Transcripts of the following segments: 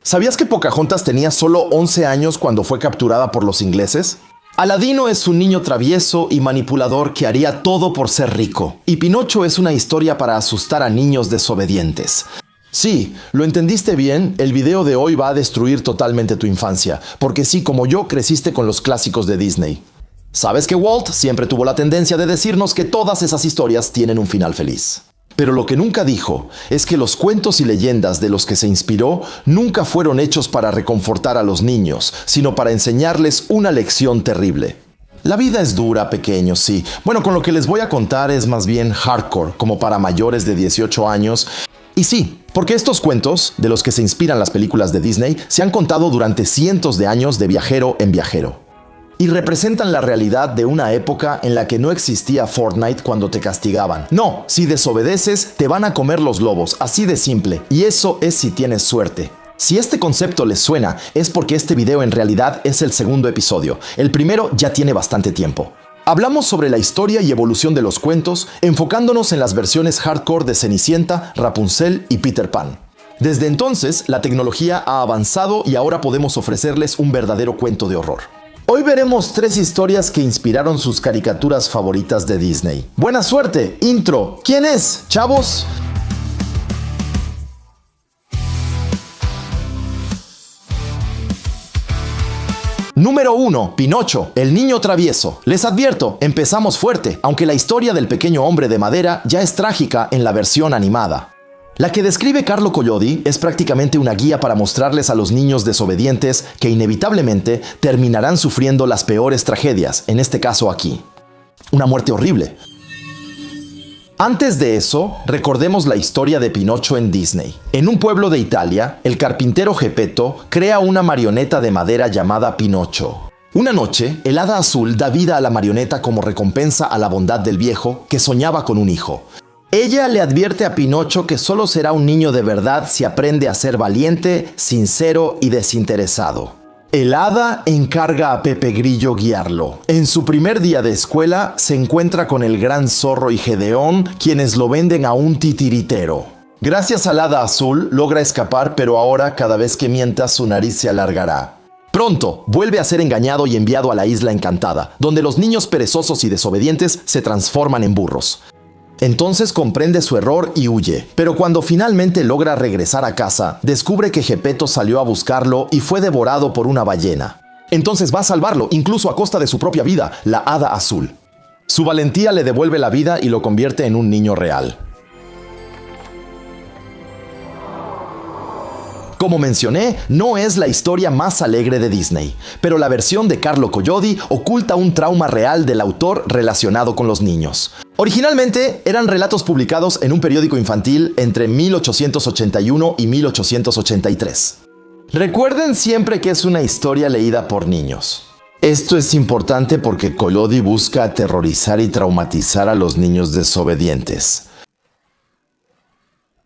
¿Sabías que Pocahontas tenía solo 11 años cuando fue capturada por los ingleses? Aladino es un niño travieso y manipulador que haría todo por ser rico. Y Pinocho es una historia para asustar a niños desobedientes. Sí, lo entendiste bien, el video de hoy va a destruir totalmente tu infancia, porque sí, como yo, creciste con los clásicos de Disney. Sabes que Walt siempre tuvo la tendencia de decirnos que todas esas historias tienen un final feliz. Pero lo que nunca dijo es que los cuentos y leyendas de los que se inspiró nunca fueron hechos para reconfortar a los niños, sino para enseñarles una lección terrible. La vida es dura, pequeños, sí. Bueno, con lo que les voy a contar es más bien hardcore, como para mayores de 18 años. Y sí, porque estos cuentos, de los que se inspiran las películas de Disney, se han contado durante cientos de años de viajero en viajero. Y representan la realidad de una época en la que no existía Fortnite cuando te castigaban. No, si desobedeces, te van a comer los lobos, así de simple. Y eso es si tienes suerte. Si este concepto les suena, es porque este video en realidad es el segundo episodio. El primero ya tiene bastante tiempo. Hablamos sobre la historia y evolución de los cuentos, enfocándonos en las versiones hardcore de Cenicienta, Rapunzel y Peter Pan. Desde entonces, la tecnología ha avanzado y ahora podemos ofrecerles un verdadero cuento de horror. Hoy veremos 3 historias que inspiraron sus caricaturas favoritas de Disney. ¡Buena suerte! Intro. ¿Quién es, chavos? Número 1. Pinocho, el niño travieso. Les advierto, empezamos fuerte, aunque la historia del pequeño hombre de madera ya es trágica en la versión animada. La que describe Carlo Collodi es prácticamente una guía para mostrarles a los niños desobedientes que inevitablemente terminarán sufriendo las peores tragedias, en este caso aquí. Una muerte horrible. Antes de eso, recordemos la historia de Pinocho en Disney. En un pueblo de Italia, el carpintero Geppetto crea una marioneta de madera llamada Pinocho. Una noche, el hada azul da vida a la marioneta como recompensa a la bondad del viejo, que soñaba con un hijo. Ella le advierte a Pinocho que solo será un niño de verdad si aprende a ser valiente, sincero y desinteresado. El hada encarga a Pepe Grillo guiarlo. En su primer día de escuela, se encuentra con el gran zorro y Gedeón, quienes lo venden a un titiritero. Gracias al hada azul, logra escapar, pero ahora cada vez que mienta su nariz se alargará. Pronto, vuelve a ser engañado y enviado a la Isla Encantada, donde los niños perezosos y desobedientes se transforman en burros. Entonces comprende su error y huye, pero cuando finalmente logra regresar a casa, descubre que Geppetto salió a buscarlo y fue devorado por una ballena. Entonces va a salvarlo, incluso a costa de su propia vida, la hada azul. Su valentía le devuelve la vida y lo convierte en un niño real. Como mencioné, no es la historia más alegre de Disney, pero la versión de Carlo Collodi oculta un trauma real del autor relacionado con los niños. Originalmente eran relatos publicados en un periódico infantil entre 1881 y 1883. Recuerden siempre que es una historia leída por niños. Esto es importante porque Collodi busca aterrorizar y traumatizar a los niños desobedientes.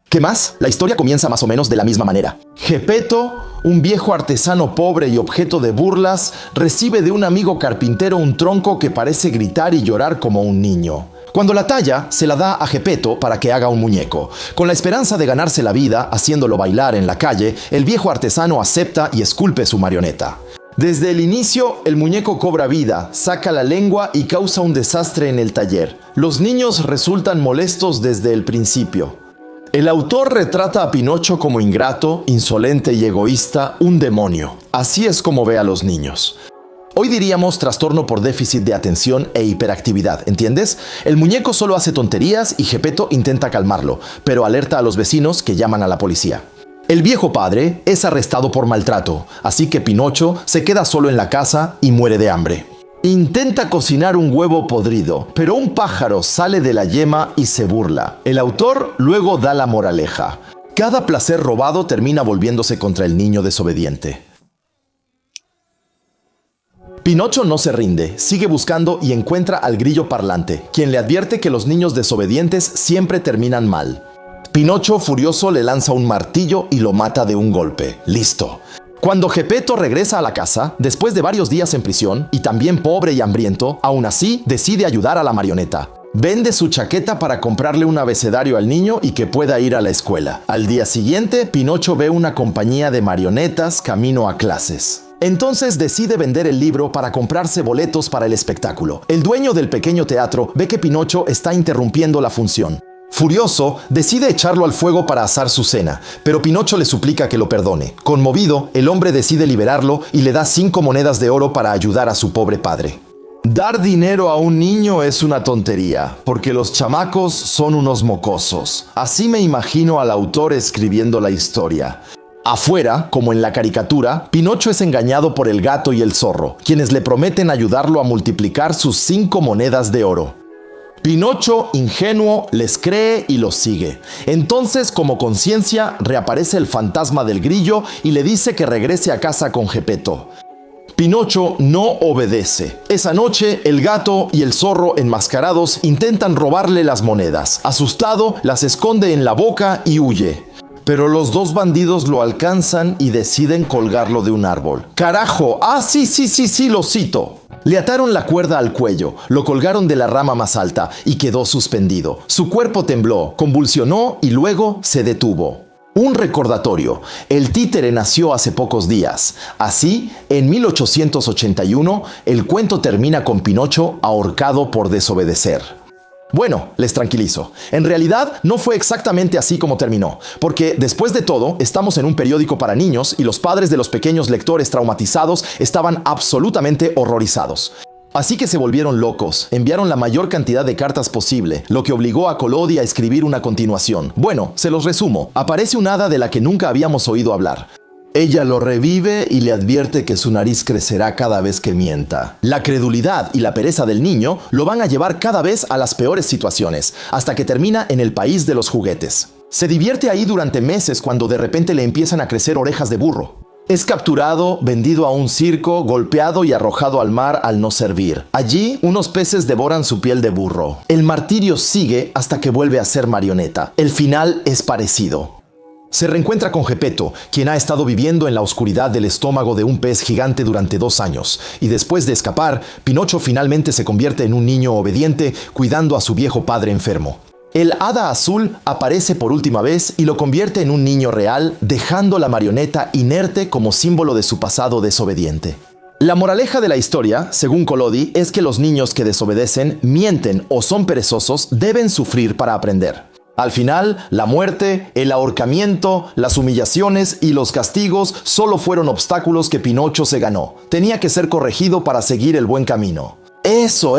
¿Qué más? La historia comienza más o menos de la misma manera. Geppetto, un viejo artesano pobre y objeto de burlas, recibe de un amigo carpintero un tronco que parece gritar y llorar como un niño. Cuando la talla, se la da a Geppetto para que haga un muñeco. Con la esperanza de ganarse la vida, haciéndolo bailar en la calle, el viejo artesano acepta y esculpe su marioneta. Desde el inicio, el muñeco cobra vida, saca la lengua y causa un desastre en el taller. Los niños resultan molestos desde el principio. El autor retrata a Pinocho como ingrato, insolente y egoísta, un demonio. Así es como ve a los niños. Hoy diríamos trastorno por déficit de atención e hiperactividad, ¿entiendes? El muñeco solo hace tonterías y Geppetto intenta calmarlo, pero alerta a los vecinos que llaman a la policía. El viejo padre es arrestado por maltrato, así que Pinocho se queda solo en la casa y muere de hambre. Intenta cocinar un huevo podrido, pero un pájaro sale de la yema y se burla. El autor luego da la moraleja. Cada placer robado termina volviéndose contra el niño desobediente. Pinocho no se rinde, sigue buscando y encuentra al grillo parlante, quien le advierte que los niños desobedientes siempre terminan mal. Pinocho, furioso, le lanza un martillo y lo mata de un golpe. ¡Listo! Cuando Geppetto regresa a la casa, después de varios días en prisión, y también pobre y hambriento, aún así decide ayudar a la marioneta. Vende su chaqueta para comprarle un abecedario al niño y que pueda ir a la escuela. Al día siguiente, Pinocho ve una compañía de marionetas camino a clases. Entonces decide vender el libro para comprarse boletos para el espectáculo. El dueño del pequeño teatro ve que Pinocho está interrumpiendo la función. Furioso, decide echarlo al fuego para asar su cena, pero Pinocho le suplica que lo perdone. Conmovido, el hombre decide liberarlo y le da 5 monedas de oro para ayudar a su pobre padre. Dar dinero a un niño es una tontería, porque los chamacos son unos mocosos. Así me imagino al autor escribiendo la historia. Afuera, como en la caricatura, Pinocho es engañado por el gato y el zorro, quienes le prometen ayudarlo a multiplicar sus 5 monedas de oro. Pinocho, ingenuo, les cree y los sigue. Entonces, como conciencia, reaparece el fantasma del grillo y le dice que regrese a casa con Geppetto. Pinocho no obedece. Esa noche, el gato y el zorro enmascarados intentan robarle las monedas. Asustado, las esconde en la boca y huye. Pero los 2 bandidos lo alcanzan y deciden colgarlo de un árbol. ¡Carajo! ¡Ah, sí, lo cito! Le ataron la cuerda al cuello, lo colgaron de la rama más alta y quedó suspendido. Su cuerpo tembló, convulsionó y luego se detuvo. Un recordatorio. El títere nació hace pocos días. Así, en 1881, el cuento termina con Pinocho ahorcado por desobedecer. Bueno, les tranquilizo. En realidad, no fue exactamente así como terminó, porque después de todo, estamos en un periódico para niños y los padres de los pequeños lectores traumatizados estaban absolutamente horrorizados. Así que se volvieron locos, enviaron la mayor cantidad de cartas posible, lo que obligó a Collodi a escribir una continuación. Bueno, se los resumo. Aparece un hada de la que nunca habíamos oído hablar. Ella lo revive y le advierte que su nariz crecerá cada vez que mienta. La credulidad y la pereza del niño lo van a llevar cada vez a las peores situaciones, hasta que termina en el país de los juguetes. Se divierte ahí durante meses cuando de repente le empiezan a crecer orejas de burro. Es capturado, vendido a un circo, golpeado y arrojado al mar al no servir. Allí, unos peces devoran su piel de burro. El martirio sigue hasta que vuelve a ser marioneta. El final es parecido. Se reencuentra con Geppetto, quien ha estado viviendo en la oscuridad del estómago de un pez gigante durante 2 años. Y después de escapar, Pinocho finalmente se convierte en un niño obediente, cuidando a su viejo padre enfermo. El hada azul aparece por última vez y lo convierte en un niño real, dejando la marioneta inerte como símbolo de su pasado desobediente. La moraleja de la historia, según Collodi, es que los niños que desobedecen, mienten o son perezosos deben sufrir para aprender. Al final, la muerte, el ahorcamiento, las humillaciones y los castigos solo fueron obstáculos que Pinocho se ganó. Tenía que ser corregido para seguir el buen camino. Eso.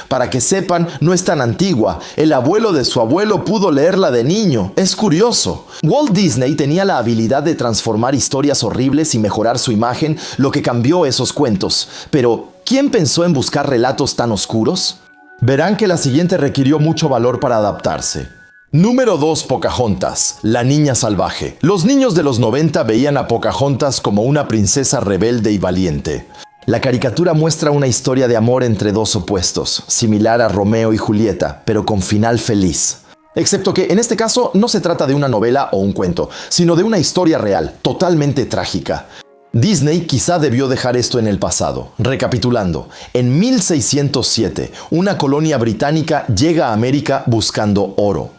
Para que sepan, no es tan antigua. El abuelo de su abuelo pudo leerla de niño. Es curioso. Walt Disney tenía la habilidad de transformar historias horribles y mejorar su imagen, lo que cambió esos cuentos. Pero, ¿quién pensó en buscar relatos tan oscuros? Verán que la siguiente requirió mucho valor para adaptarse. Número 2. Pocahontas, la niña salvaje. Los niños de los 90 veían a Pocahontas como una princesa rebelde y valiente. La caricatura muestra una historia de amor entre 2 opuestos, similar a Romeo y Julieta, pero con final feliz. Excepto que en este caso no se trata de una novela o un cuento, sino de una historia real, totalmente trágica. Disney quizá debió dejar esto en el pasado. Recapitulando, en 1607, una colonia británica llega a América buscando oro.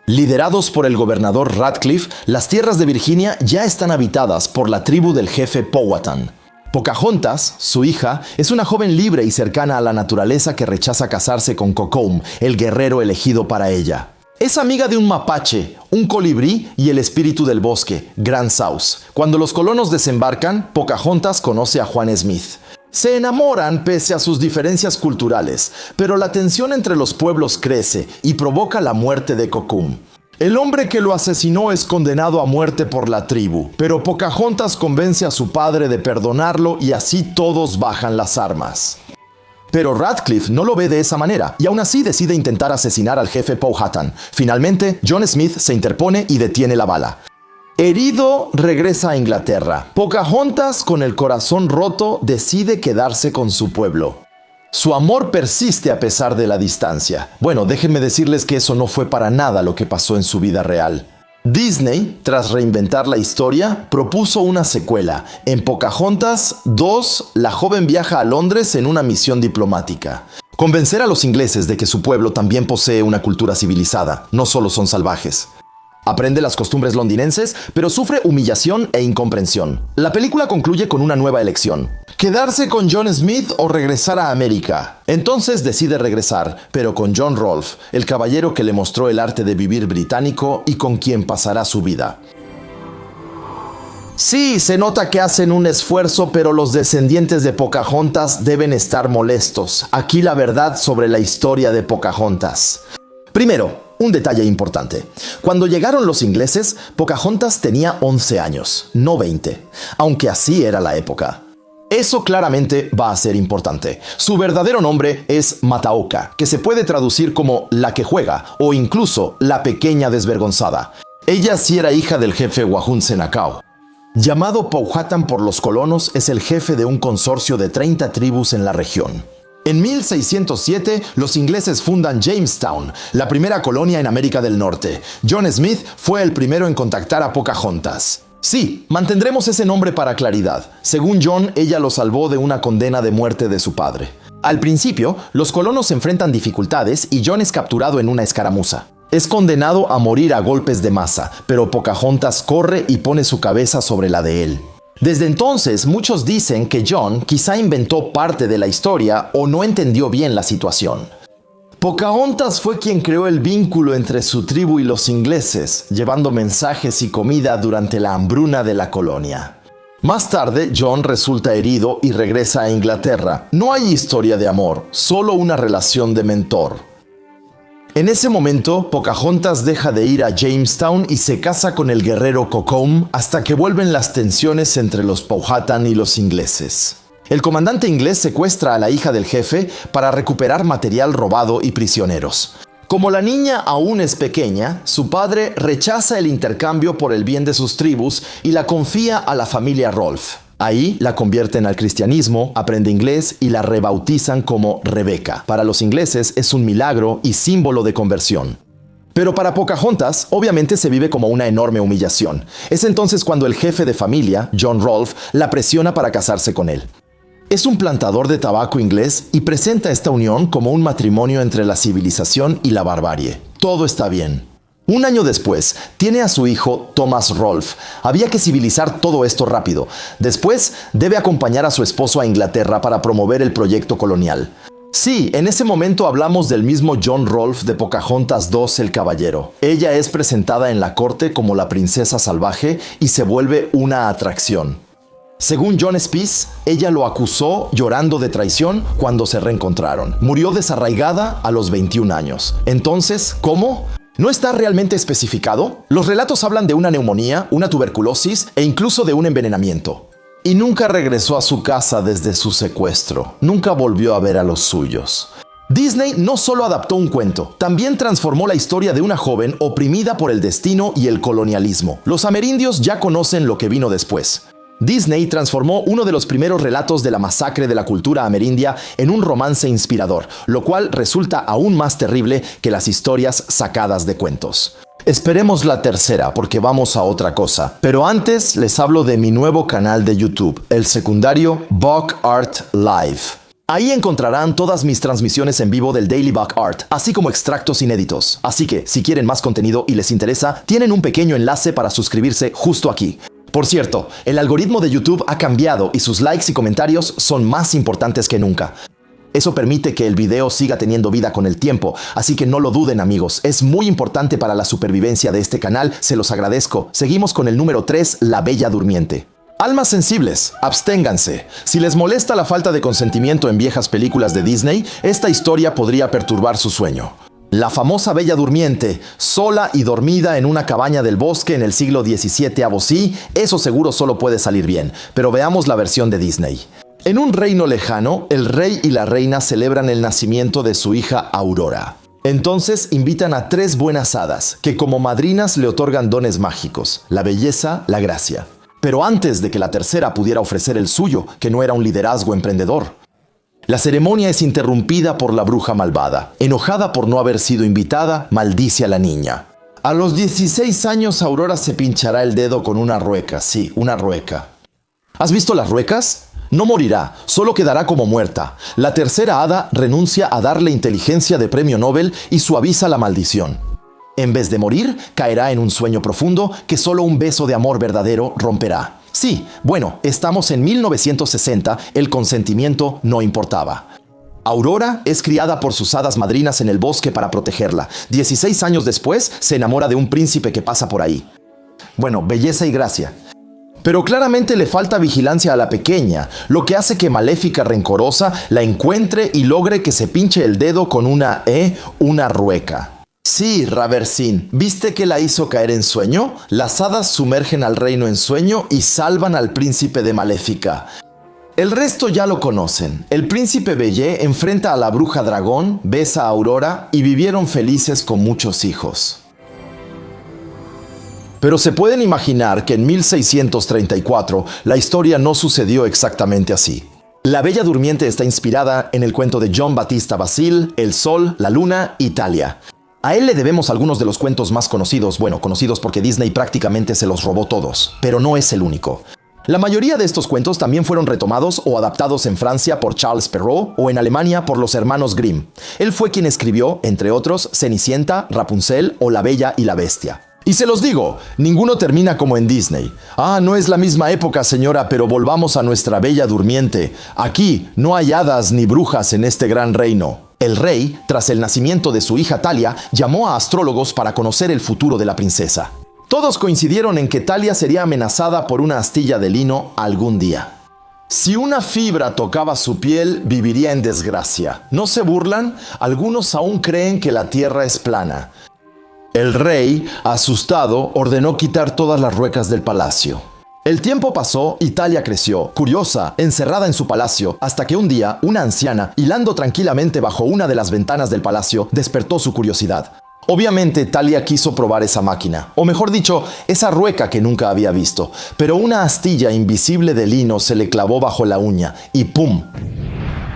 Liderados por el gobernador Radcliffe, las tierras de Virginia ya están habitadas por la tribu del jefe Powhatan. Pocahontas, su hija, es una joven libre y cercana a la naturaleza que rechaza casarse con Kocoum, el guerrero elegido para ella. Es amiga de un mapache, un colibrí y el espíritu del bosque, Gran Saus. Cuando los colonos desembarcan, Pocahontas conoce a Juan Smith. Se enamoran pese a sus diferencias culturales, pero la tensión entre los pueblos crece y provoca la muerte de Kocoum. El hombre que lo asesinó es condenado a muerte por la tribu, pero Pocahontas convence a su padre de perdonarlo y así todos bajan las armas. Pero Radcliffe no lo ve de esa manera y aún así decide intentar asesinar al jefe Powhatan. Finalmente, John Smith se interpone y detiene la bala. Herido, regresa a Inglaterra. Pocahontas, con el corazón roto, decide quedarse con su pueblo. Su amor persiste a pesar de la distancia. Bueno, déjenme decirles que eso no fue para nada lo que pasó en su vida real. Disney, tras reinventar la historia, propuso una secuela. En Pocahontas 2, la joven viaja a Londres en una misión diplomática. Convencer a los ingleses de que su pueblo también posee una cultura civilizada, no solo son salvajes. Aprende las costumbres londinenses, pero sufre humillación e incomprensión. La película concluye con una nueva elección: ¿quedarse con John Smith o regresar a América? Entonces decide regresar, pero con John Rolfe, el caballero que le mostró el arte de vivir británico y con quien pasará su vida. Sí, se nota que hacen un esfuerzo, pero los descendientes de Pocahontas deben estar molestos. Aquí la verdad sobre la historia de Pocahontas. Primero, un detalle importante. Cuando llegaron los ingleses, Pocahontas tenía 11 años, no 20, aunque así era la época. Eso claramente va a ser importante. Su verdadero nombre es Mataoka, que se puede traducir como la que juega o incluso la pequeña desvergonzada. Ella sí era hija del jefe Wahun Senacao. Llamado Powhatan por los colonos, es el jefe de un consorcio de 30 tribus en la región. En 1607, los ingleses fundan Jamestown, la primera colonia en América del Norte. John Smith fue el primero en contactar a Pocahontas. Sí, mantendremos ese nombre para claridad. Según John, ella lo salvó de una condena de muerte de su padre. Al principio, los colonos enfrentan dificultades y John es capturado en una escaramuza. Es condenado a morir a golpes de maza, pero Pocahontas corre y pone su cabeza sobre la de él. Desde entonces, muchos dicen que John quizá inventó parte de la historia o no entendió bien la situación. Pocahontas fue quien creó el vínculo entre su tribu y los ingleses, llevando mensajes y comida durante la hambruna de la colonia. Más tarde, John resulta herido y regresa a Inglaterra. No hay historia de amor, solo una relación de mentor. En ese momento, Pocahontas deja de ir a Jamestown y se casa con el guerrero Cocom hasta que vuelven las tensiones entre los Powhatan y los ingleses. El comandante inglés secuestra a la hija del jefe para recuperar material robado y prisioneros. Como la niña aún es pequeña, su padre rechaza el intercambio por el bien de sus tribus y la confía a la familia Rolfe. Ahí la convierten al cristianismo, aprende inglés y la rebautizan como Rebecca. Para los ingleses es un milagro y símbolo de conversión. Pero para Pocahontas, obviamente se vive como una enorme humillación. Es entonces cuando el jefe de familia, John Rolfe, la presiona para casarse con él. Es un plantador de tabaco inglés y presenta esta unión como un matrimonio entre la civilización y la barbarie. Todo está bien. Un año después, tiene a su hijo Thomas Rolfe. Había que civilizar todo esto rápido. Después, debe acompañar a su esposo a Inglaterra para promover el proyecto colonial. Sí, en ese momento hablamos del mismo John Rolfe de Pocahontas II, el caballero. Ella es presentada en la corte como la princesa salvaje y se vuelve una atracción. Según John Speece, ella lo acusó llorando de traición cuando se reencontraron. Murió desarraigada a los 21 años. Entonces, ¿cómo? ¿No está realmente especificado? Los relatos hablan de una neumonía, una tuberculosis e incluso de un envenenamiento. Y nunca regresó a su casa desde su secuestro. Nunca volvió a ver a los suyos. Disney no solo adaptó un cuento, también transformó la historia de una joven oprimida por el destino y el colonialismo. Los amerindios ya conocen lo que vino después. Disney transformó uno de los primeros relatos de la masacre de la cultura amerindia en un romance inspirador, lo cual resulta aún más terrible que las historias sacadas de cuentos. Esperemos la tercera porque vamos a otra cosa. Pero antes les hablo de mi nuevo canal de YouTube, el secundario Buck Art Live. Ahí encontrarán todas mis transmisiones en vivo del Daily Buck Art, así como extractos inéditos. Así que, si quieren más contenido y les interesa, tienen un pequeño enlace para suscribirse justo aquí. Por cierto, el algoritmo de YouTube ha cambiado y sus likes y comentarios son más importantes que nunca. Eso permite que el video siga teniendo vida con el tiempo, así que no lo duden, amigos. Es muy importante para la supervivencia de este canal, se los agradezco. Seguimos con el número 3, La Bella Durmiente. Almas sensibles, absténganse. Si les molesta la falta de consentimiento en viejas películas de Disney, esta historia podría perturbar su sueño. La famosa Bella Durmiente, sola y dormida en una cabaña del bosque en el siglo XVII a.C., eso seguro solo puede salir bien, pero veamos la versión de Disney. En un reino lejano, el rey y la reina celebran el nacimiento de su hija Aurora. Entonces invitan a 3 buenas hadas, que como madrinas le otorgan dones mágicos, la belleza, la gracia. Pero antes de que la tercera pudiera ofrecer el suyo, que no era un liderazgo emprendedor. La ceremonia es interrumpida por la bruja malvada. Enojada por no haber sido invitada, maldice a la niña. A los 16 años, Aurora se pinchará el dedo con una rueca. Sí, una rueca. ¿Has visto las ruecas? No morirá, solo quedará como muerta. La tercera hada renuncia a darle inteligencia de premio Nobel y suaviza la maldición. En vez de morir, caerá en un sueño profundo que solo un beso de amor verdadero romperá. Sí, bueno, estamos en 1960, el consentimiento no importaba. Aurora es criada por sus hadas madrinas en el bosque para protegerla. 16 años después, se enamora de un príncipe que pasa por ahí. Bueno, belleza y gracia. Pero claramente le falta vigilancia a la pequeña, lo que hace que Maléfica rencorosa la encuentre y logre que se pinche el dedo con una rueca. Sí, Raversin, ¿viste que la hizo caer en sueño? Las hadas sumergen al reino en sueño y salvan al príncipe de Maléfica. El resto ya lo conocen. El príncipe Bellé enfrenta a la bruja dragón, besa a Aurora y vivieron felices con muchos hijos. Pero se pueden imaginar que en 1634 la historia no sucedió exactamente así. La Bella Durmiente está inspirada en el cuento de John Battista Basile, El Sol, la Luna y Thalia. A él le debemos algunos de los cuentos más conocidos, conocidos porque Disney prácticamente se los robó todos, pero no es el único. La mayoría de estos cuentos también fueron retomados o adaptados en Francia por Charles Perrault o en Alemania por los hermanos Grimm. Él fue quien escribió, entre otros, Cenicienta, Rapunzel o La Bella y la Bestia. Y se los digo, ninguno termina como en Disney. No es la misma época, señora, pero volvamos a nuestra Bella Durmiente. Aquí no hay hadas ni brujas en este gran reino. El rey, tras el nacimiento de su hija Thalia, llamó a astrólogos para conocer el futuro de la princesa. Todos coincidieron en que Thalia sería amenazada por una astilla de lino algún día. Si una fibra tocaba su piel, viviría en desgracia. ¿No se burlan? Algunos aún creen que la tierra es plana. El rey, asustado, ordenó quitar todas las ruecas del palacio. El tiempo pasó y Thalia creció, curiosa, encerrada en su palacio, hasta que un día, una anciana, hilando tranquilamente bajo una de las ventanas del palacio, despertó su curiosidad. Obviamente, Thalia quiso probar esa máquina, o mejor dicho, esa rueca que nunca había visto, pero una astilla invisible de lino se le clavó bajo la uña y ¡pum!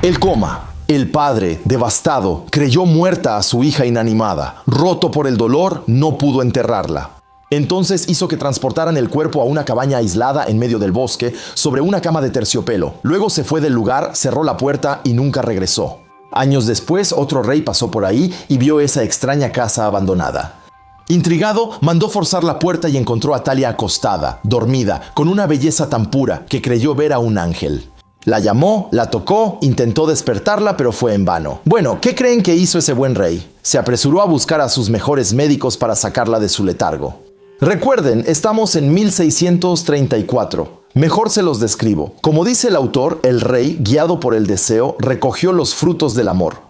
El coma. El padre, devastado, creyó muerta a su hija inanimada. Roto por el dolor, no pudo enterrarla. Entonces hizo que transportaran el cuerpo a una cabaña aislada en medio del bosque, sobre una cama de terciopelo. Luego se fue del lugar, cerró la puerta y nunca regresó. Años después, otro rey pasó por ahí y vio esa extraña casa abandonada. Intrigado, mandó forzar la puerta y encontró a Thalia acostada, dormida, con una belleza tan pura que creyó ver a un ángel. La llamó, la tocó, intentó despertarla, pero fue en vano. Bueno, ¿qué creen que hizo ese buen rey? Se apresuró a buscar a sus mejores médicos para sacarla de su letargo. Recuerden, estamos en 1634. Mejor se los describo. Como dice el autor, el rey, guiado por el deseo, recogió los frutos del amor.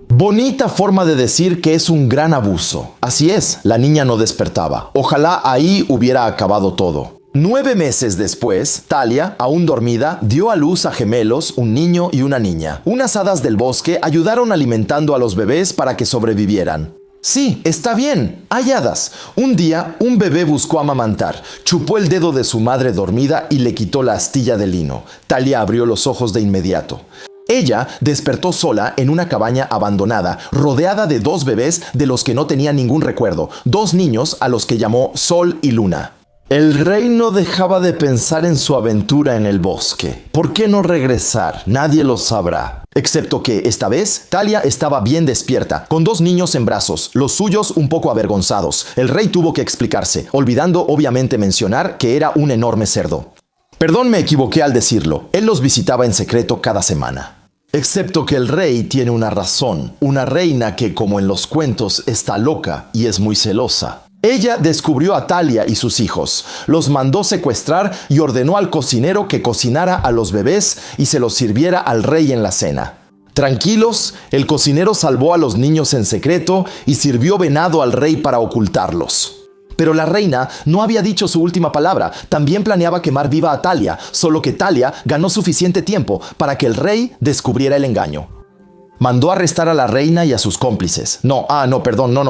Bonita forma de decir que es un gran abuso. Así es, la niña no despertaba. Ojalá ahí hubiera acabado todo. 9 meses después, Thalia, aún dormida, dio a luz a gemelos, un niño y una niña. Unas hadas del bosque ayudaron alimentando a los bebés para que sobrevivieran. Sí, está bien, hay hadas. Un día, un bebé buscó amamantar, chupó el dedo de su madre dormida y le quitó la astilla de lino. Thalia abrió los ojos de inmediato. Ella despertó sola en una cabaña abandonada, rodeada de 2 bebés de los que no tenía ningún recuerdo, 2 niños a los que llamó Sol y Luna. El rey no dejaba de pensar en su aventura en el bosque. ¿Por qué no regresar? Nadie lo sabrá. Excepto que, esta vez, Thalia estaba bien despierta, con 2 niños en brazos, los suyos un poco avergonzados. El rey tuvo que explicarse, olvidando obviamente mencionar que era un enorme cerdo. Perdón, me equivoqué al decirlo. Él los visitaba en secreto cada semana. Excepto que el rey tiene una razón. Una reina que, como en los cuentos, está loca y es muy celosa. Ella descubrió a Thalia y sus hijos, los mandó secuestrar y ordenó al cocinero que cocinara a los bebés y se los sirviera al rey en la cena. Tranquilos, el cocinero salvó a los niños en secreto y sirvió venado al rey para ocultarlos. Pero la reina no había dicho su última palabra, también planeaba quemar viva a Thalia, solo que Thalia ganó suficiente tiempo para que el rey descubriera el engaño. Mandó arrestar a la reina y a sus cómplices. No,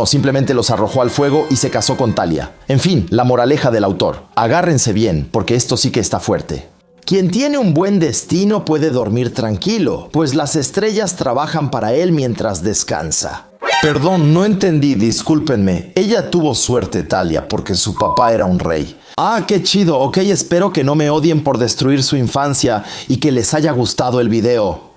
simplemente los arrojó al fuego y se casó con Thalia. En fin, la moraleja del autor. Agárrense bien, porque esto sí que está fuerte. Quien tiene un buen destino puede dormir tranquilo, pues las estrellas trabajan para él mientras descansa. Perdón, no entendí, discúlpenme. Ella tuvo suerte, Talia, porque su papá era un rey. Ah, qué chido. Ok, espero que no me odien por destruir su infancia y que les haya gustado el video.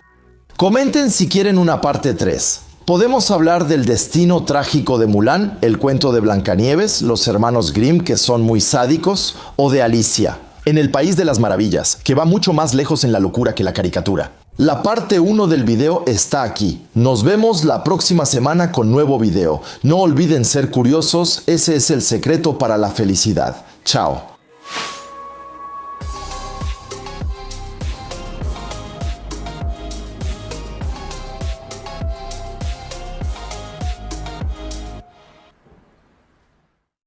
Comenten si quieren una parte 3. Podemos hablar del destino trágico de Mulan, el cuento de Blancanieves, los hermanos Grimm que son muy sádicos, o de Alicia, en el País de las Maravillas, que va mucho más lejos en la locura que la caricatura. La parte 1 del video está aquí. Nos vemos la próxima semana con nuevo video. No olviden ser curiosos, ese es el secreto para la felicidad. Chao.